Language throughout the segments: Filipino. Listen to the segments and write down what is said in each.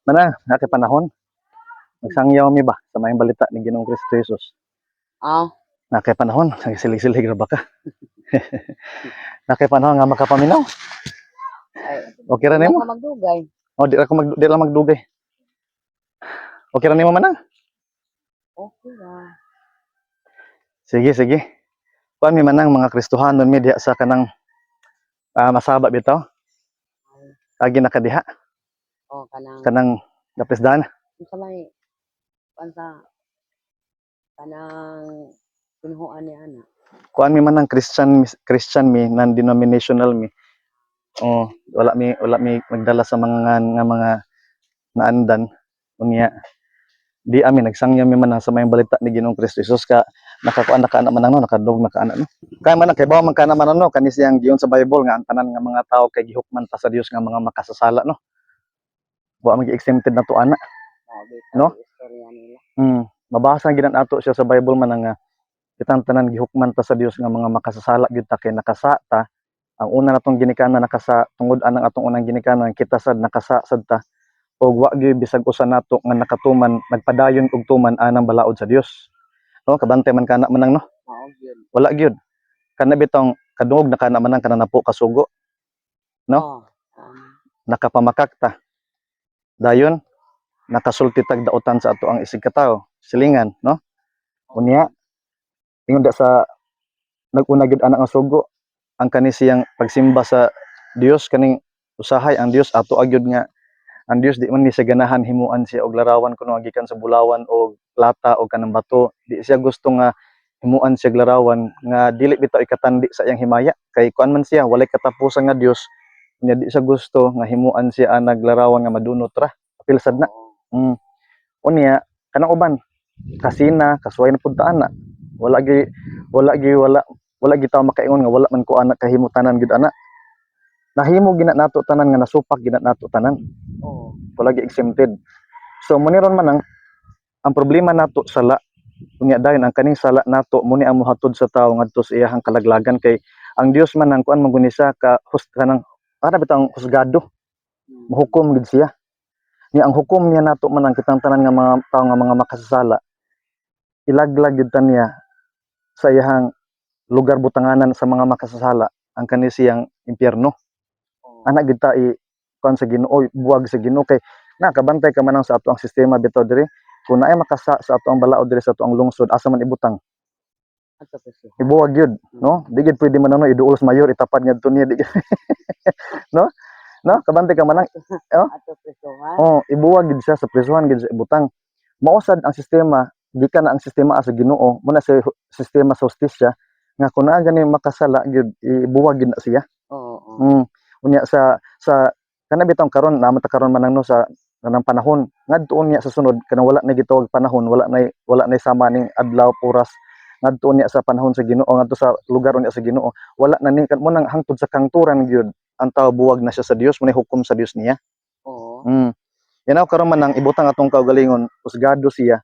Mana, na kay panahon. Nagsangyaw mi ba sa may balita ni Ginoong Kristo Jesus. Ah, Na kay panahon, nagsilig-silig ra ba ka? Na kay panahon nga makapaminaw. ay, Okay ra wala nimo? ka magdugay. O di lang magdugay. Okay ra nimo manang? Okay ra. Sige, sige. Kuan mi manang mga Kristohanon mi diha sa kanang masaba bitaw. Agi na kadiha O, kanang, kanang dapisdan. sa may, pansa, kanang, pinuhuan ni Ana. Kuan mi manang Christian mi non-denominational mi. Oh, wala mi nagdala sa mga naandan unya. Di amin nagsangya mi man sa may balita ni Ginoong Kristo Jesus ka nakakuan nakaana man no nakadog nakaana no. Kay man kay bawo man kana man no kani siyang giyon sa Bible nga ang tanan nga mga tao kay gihukman ta sa Dios nga mga makasasala no. Wa man exempted na to ana. No? Istorya nila. Mabasa gid ato siya sa Bible man nga kitang tanan gihukman ta sa Dios nga mga makasasala gyud ta kay nakasa ta. Ang una natong ginikanan nakasa tungod anang atong unang ginikanan kita sad nakasa sad ta og wa gyud bisag usa nato nga nakatuman nagpadayon og tuman anang balaod sa Dios. No, kabantay man kana manang no. Oo, gyud. Wala gyud. Kana bitong kadungog na kana manang kana napo kasugo. No? Oh, Nakapamakak ta. Dayon nakasulti tag daotan sa ato ang isig katawo, silingan, no? Unya ingon da sa naguna gyud ana nga sugo ang kani siyang pagsimba sa Dios kaning usahay ang Dios ato agyud nga ang Dios di man ni siya ganahan himuan siya og larawan kuno gikan sa bulawan o lata o kanang bato. Di siya gusto nga himuan siya og larawan nga dili bitaw ikatandi sa iyang himaya kay kuan man siya walay katapusan nga Dios. Nya di siya gusto nga himuan siya ang naglarawan nga madunot ra. Apil sad na. Unya kanang uban kasina kasuway na pud ta ana. Wala gi wala gi tawo makaingon nga wala man ko ana kahimutanan gid ana. Nahimo gina nato tanan nga nasupak gina nato tanan. Oo. Wala gi exempted. So muniron man ang problema nato sala unya dayon ang kaning sala nato muni ang mohatod sa tawo ngadto sa iyahang kalaglagan kay ang Dios man ang kuan magunisa ka kanang para bitang husgado. Mahukom gid siya. Nya ang hukom niya nato man ang kitang tanan nga mga tawo nga mga makasasala. Ilaglag gid ta niya sa iyahang lugar butanganan sa mga makasasala ang kani siyang impyerno. Ana gid ta kuan sa Ginoo buwag sa Ginoo kay nakabantay ka man sa ato ang sistema bitaw diri kung naay makasa sa ato ang balaod diri sa ato ang lungsod asa man ibutang ibuwag gyud no di gid pwede man iduol sa mayor itapad ngadto niya di no kabantay ka man Ato presohan. ibuwag gid siya sa presohan gid sa ibutang mausad ang sistema gikan na ang sistema sa Ginoo muna sa sistema sa hustisya nga kun naa gani makasala gyud ibuwag gid na siya. Oo. Unya sa kana bitong karon naman ta karon manang no sa kanang panahon ngadtuon niya sa sunod kanang wala na gitawag panahon wala na sama ning adlaw oras ngadtuon niya sa panahon sa Ginoo ngadto sa lugar niya sa Ginoo wala na ni mo nang hangtod sa kangturan gyud ang tao buwag na siya sa Dios mo hukom sa Dios niya. Oo. Yan karon man nang ibutang atong kaugalingon husgado siya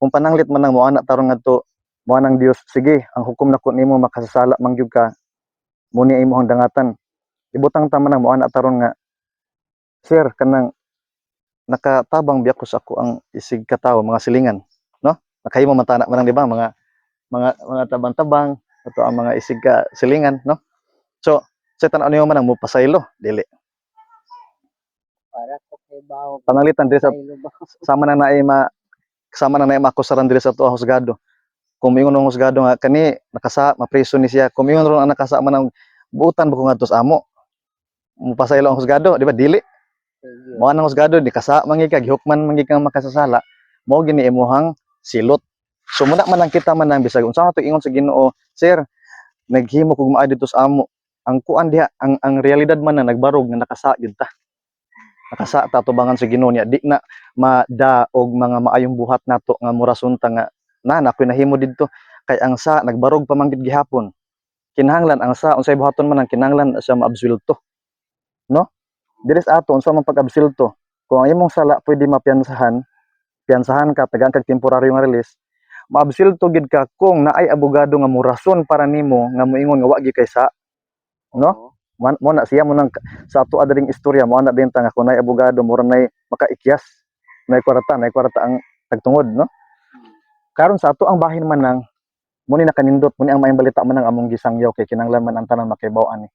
kung pananglit man nang moana taron ngadto mo nang Dios sige ang hukom nako nimo makasasala mangyud ka muni imong dangatan ibutang ta man nang moana taron nga sir kanang nakatabang biya ko sa ako ang isig katawo mga silingan no nakahimo man tana man di ba mga tabang-tabang ato ang mga isig ka silingan no so sa tan-aw niyo man ang mopasaylo dili Para sa kibaw. pananglitan diri sa sama na naay makusaran diri sa tuwa husgado kung mingon ng husgado nga kani nakasa mapreso ni siya kung mingon ron ang nakasa man ang buutan ba ko ngadto sa amo mopasaylo ang husgado di ba dili mo nang husgado di kasa mangi ka gihukman mangi kang makasasala mao gini imuhang silot so muna man ang kita man ang bisag unsa man to ingon sa Ginoo sir naghimo kog maa dito sa amo ang kuan diha ang realidad man na nagbarog nga nakasa gyud ta nakasa ta tubangan sa Ginoo niya di na mada og mga maayong buhat nato nga murasunta nga nakoy nahimo didto kay ang sa nagbarog pa man gid gihapon kinahanglan ang sa unsay buhaton man ang kinahanglan sa maabsulto no diri sa ato unsa man pag-absulto kung ang imong sala pwede piyansahan ka tagaan kag temporaryo nga release maabsulto gid ka kung naay abogado nga murason para nimo nga moingon nga wa gyud kay sa no Mo na siya mo nang sa ato adaling istorya mo na din tanga kunay abogado mura nay makaikyas nay kwarta ang tagtungod no. Karon sa ato ang bahin man nang muni nakanindot muni ang maayong balita man ang among gisangyaw kay kinahanglan man ang tanan makibaw ani.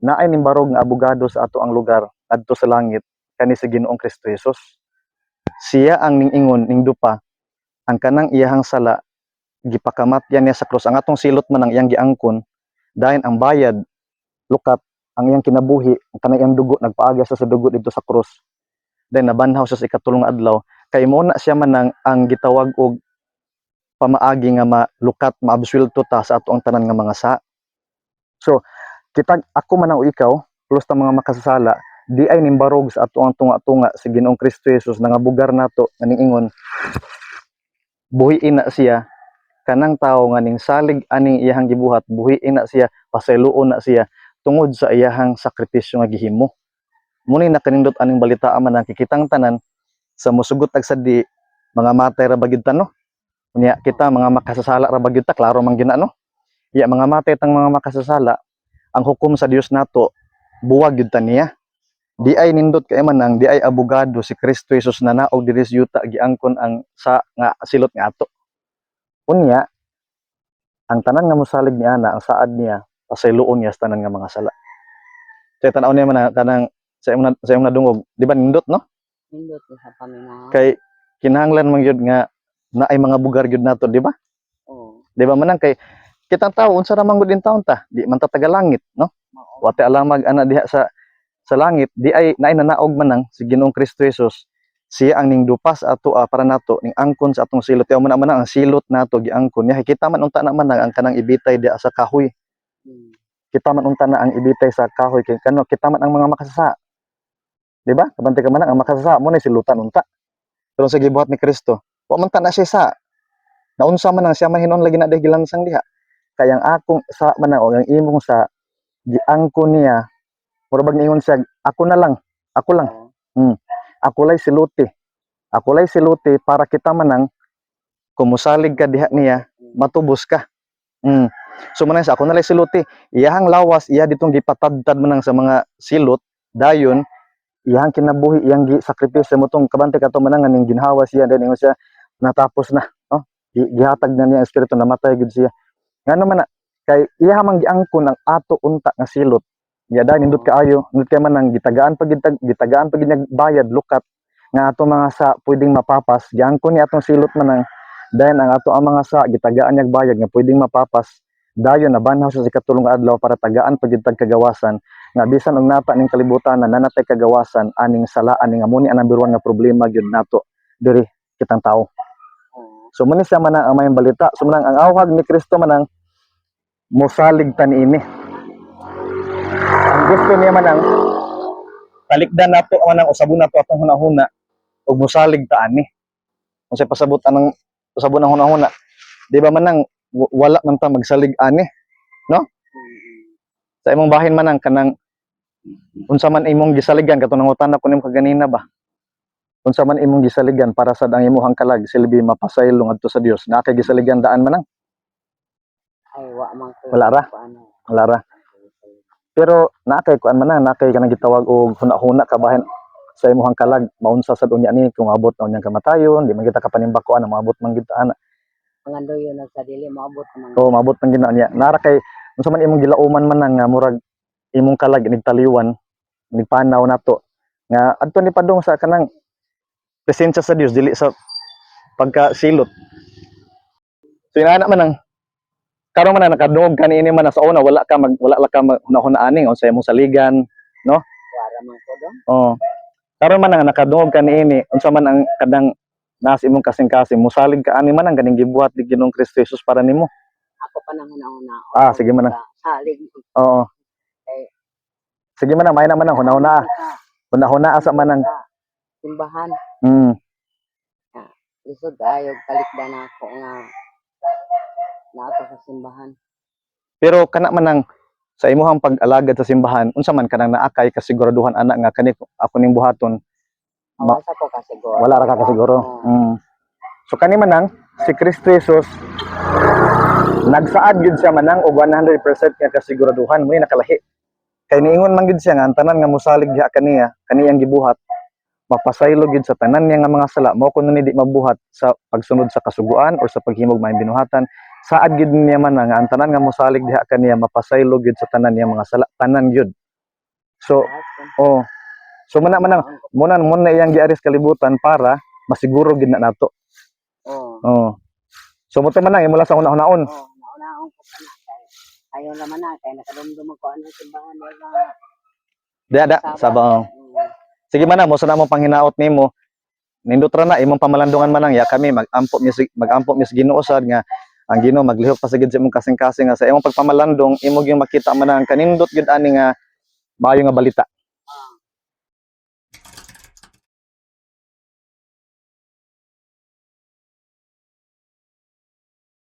Naay nimbarog nga abogado sa ato ang lugar adto sa langit kani si Ginoong Kristo Jesus. Siya ang ning-ingon ning dupa ang kanang iyahang sala gipakamatyan niya sa krus. Ang atong silot man ang iyang giangkon dayon ang bayad lukat ang iyang kinabuhi ang kanang iyang dugo nagpaaga sa dugo dito sa krus. Dayon nabanhaw siya sa ikatulong nga adlaw kay mo na siya man ang gitawag og pamaagi nga malukat maabsuelto ta sa ato ang tanan nga mga sa. So kita ako man o ikaw plus ta mga makasasala di ay nimbarog sa ato ang tunga-tunga si Ginoong Kristo Jesus nga bugar nato nga ning-ingon buhiin na siya kanang tawo nga ning salig aning iyahang gibuhat buhiin na siya pasayloon na siya tungod sa iyahang sakripisyo nga gihimo. Muni nakanindot aning balita man ang kikitang tanan sa mosugot ag sadi mga matay ra bagid ta no. Unya kita mga makasasala ra bagid ta klaro man gina no. Ya mga matay tang mga makasasala ang hukom sa Dios nato buwag gyud ta niya. Di ay nindot kay man nang di ay abogado si Kristo Jesus na naog diri sa yuta giangkon ang sa nga silot nga ato. Unya ang tanan nga mosalig niya na ang saad niya pasayloon niya sa tanan nga mga sala. Kay tan-aw niya man kanang sa imong nadungog, di ba nindot no? Nindot sa paminaw. Kay kinahanglan man gyud nga naay mga bugar gyud nato, di ba? Oo. Di ba manang kay kitang tawo unsa ra man gud in taon ta, di man ta taga langit, no? Oo. Wate alamag ana diha sa langit, di ay naay nanaog man nang si Ginoong Kristo Jesus. Siya ang ning dupas ato para nato ning angkon sa atong silot. Yaw man ang silot nato giangkon. Nya kita man unta na man ang kanang ibitay diha sa kahoy. Kita man unta na ang ibitay sa kahoy kay kano kita man ang mga makasasa. Di ba? Kabantay ka man ang makasasa mo na silutan unta. Pero sa gibuhat ni Kristo, wa man ta na siya sa naunsa man ang siya man hinon lagi na dahil gilansang diha. Kaya ang akong sa man o ang imong sa giangkon niya murag niingon siya ako na lang, ako lang. Ako lay siluti. Ako lay siluti para kita manang kumusalig ka diha niya, matubos ka. So manang sa ako na lay siluti. Iyahang lawas, iya ditong gipatadtad manang sa mga silot, dayon iyang kinabuhi, iyang sakripisyo mo tong kabante kato manang ning ginhawa siya dayon siya natapos na, no? Gihatag na niya ang espiritu namatay gud siya. Ngano man na kay iya man giangkon ang ato unta nga silot. Ya da nindot kaayo, nindot kay man ang gitagaan pag bayad lukat nga ato mga sa pwedeng mapapas. Giangkon ni atong silot man ang dayon ang ato ang mga sa gitagaan niya bayad nga pwedeng mapapas. Dayon nabanhaw sa ikatulong adlaw para tagaan pag kagawasan nga bisan og nata ning kalibutan na nanatay kagawasan aning sala aning amuni ang number 1 nga problema gyud nato diri kitang tao. So muni siya man ang mayong balita. So man ang awhag ni Kristo man ang mosalig ta niini. Ang gusto niya man ang talikdan nato man ang usabon nato atong hunahuna ug mosalig ta ani. Unsay pasabot anang usabon ang hunahuna? Di ba man nang wala man ta magsalig ani, no? Sa imong bahin man ang kanang unsa man imong gisaligan katong nangutan ko nimo kaganina ba? Unsa man imong gisaligan para sa ang imong kalag silbi mapasaylo ngadto sa Dios. Na kay gisaligan daan man nang? Ay wa man ko. Wala ra. Wala ra. Pero nakay kuan man na nakay kanang gitawag og hunahuna kabahin sa imong kalag maunsa sad unya ni kung abot na unyang kamatayon di man kita kapanimbakuan maabot man kita ana Pangandoy yun sa dili maabot man. o maabot man gina niya nara kay unsa man imong gilauman man nga murag imong kalag nigtaliwan nigpanaw nato nga adto ni padung sa kanang presensya sa Dios dili sa pagkasilot. So inana man ang karon man nakadungog kaniini man sa una wala ka hunahuna aning unsay imong saligan, no? Wala man ko dong. Oh. Karon man nga nakadungog kaniini unsa man ang kadang nas imong kasing-kasing musalig ka ani man ang ganing gibuhat ni Ginoong Kristo Jesus para nimo. Ako pa nang una-una. Sige man na. Salig. Oo. Sige man na may naman ang hunahuna. Hunahuna asa man ang simbahan. Lisod ayo talikdan ako nga nato sa simbahan. Pero kana man ang sa imuhang pag-alagad sa simbahan unsa man kanang naakay kasiguraduhan ana nga kani ako ning buhaton Wala ko kasiguro. wala ra ka kasiguro. So kani man ang si Kristo Jesus nagsaad gyud siya man ang og 100% nga kasiguraduhan mo nakalahi kay niingon man gid siya nga ang tanan nga mosalig diha kaniya kaniyang gibuhat mapasaylo gid sa tanan niya nga mga sala mao kuno ni di mabuhat sa pagsunod sa kasuguan or sa paghimog maayong binuhatan saad gid niya man nga ang tanan nga mosalig diha kaniya mapasaylo gid sa tanan niya mga sala tanan gyud. So oh so muna iyang giaris kalibutan para masiguro gid na nato. Oo. Oh. So mo man lang mula sa una-unaon. Oo, nauna-una ko pa na. Ayaw naman na, kaya nakadumdum ko ano yung simbahan nila. Diada sabang. Sige man na mo sa namong panghinaot nimo. Nindot ra na imong pamalandungan man lang ya kami magampo mi sa Ginoo sad nga ang Ginoo maglihok pa sa gid sa imong kasing-kasing nga sa imong pagpamalandong imo gyud makita man ang kanindot gid ani nga maayo nga balita.